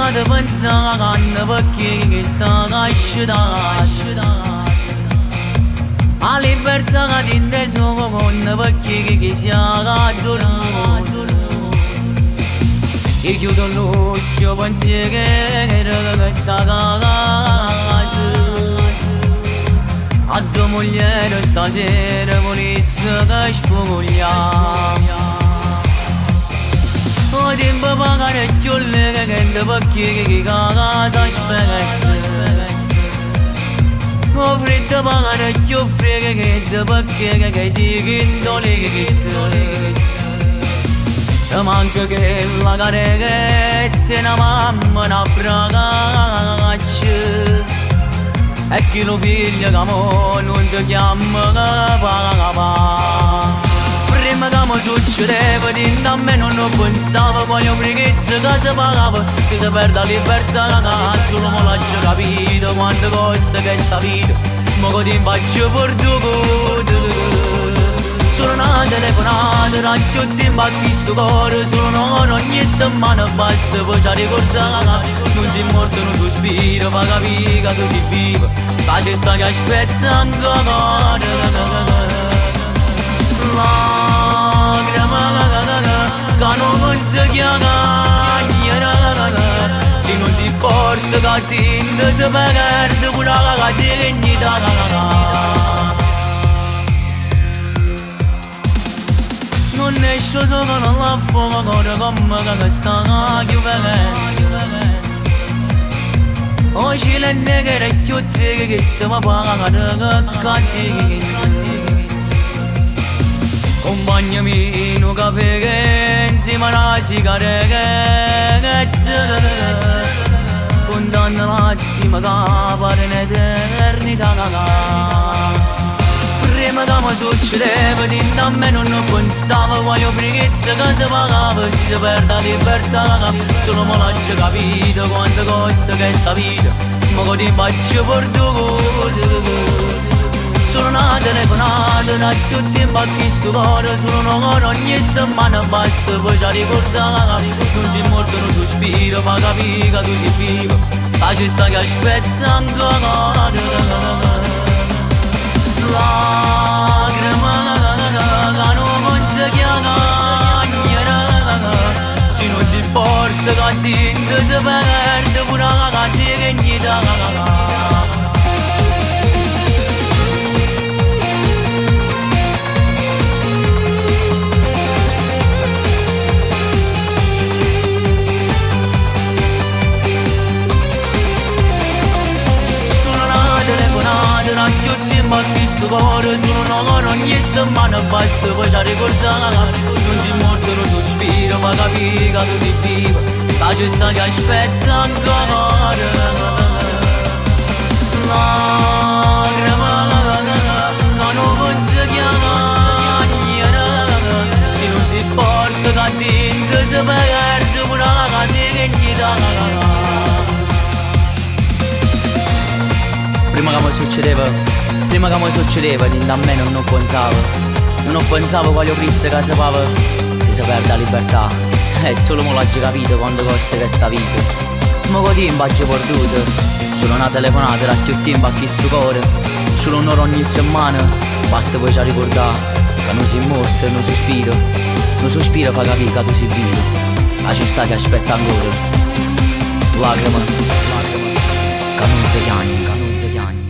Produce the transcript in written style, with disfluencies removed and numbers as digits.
Suonate pensando perché che sta casciata. A libertà che ti inteso con perché che sia caduto. E chiudo l'occhio pensiero che sta casa. A tua moglie stasera volesse che spogliamo. O tempo pagare giulle che gente perché casa aspetta. O freddo pagare giù frega che gente perché ti chindole che ti manca che la carezza e una mamma una bragaccia. E chi lo figlio che mo non ti chiama papà. Prima che mi succedeva di a me non pensavo poi io preghezza che si pagava. Se si perde la libertà che solo me l'ho capito quanto costa questa vita. Ma che ti faccio per tu. Sono una telefonata, raggio tempo a questo cuore. Sono ogni settimana basta poi ci ricordare. Non sei morto, non sospiro, fa capire che tu sei vivo. Ma c'è sta che aspetta ancora. Lacrima che non si chiama. Se non si porta che tinta si perde pure la dignità. Non esce solo nella fuoco come che sta chiudendo. Oggi le neghe più tre che stiamo pagando che accompagnami in un caffè che insieme a una sigaretta. Condanna l'attimo che pare un'eternità. Prima che mi succedeva di a me non pensavo quale preghezza che si pagava. Si perde la libertà solo me l'ho capito quanto costa questa vita. Ma che ti faccio per tu. Sono una telefonata da più tempo a questo cuore. Sono un'ora ogni settimana basta poi ci ricordare. Non sei morto, non sospiro, fa capire che tu sei vivo. Ma c'è sta che aspetta ancora. Lacrima che non si chiama. Se non si porta che tinta si perde pure la dignità. Ma questo cuore sono un'ora ogni settimana basta poi ci ricordare. Non sei morto, non sospiro, fa capire che tu sei vivo. Ma c'è sta che aspetta ancora. Lacrima che non si chiama. Se non si porta che tinta si perde pure la dignità. Prima che mi succedeva, a me non pensavo quale prezzo che si paga. Si perde la libertà. E solo me l'ho capito quando costa questa vita. Ma che tempo ho perduto. Sono una telefonata da più tempo a questo cuore. Solo un'ora ogni settimana basta poi ci ricordare che non sei morto, non sospiro. Non sospiro fa capire che tu sei vivo. Ma ci sta che aspetta ancora. Lacrima che non si chiama.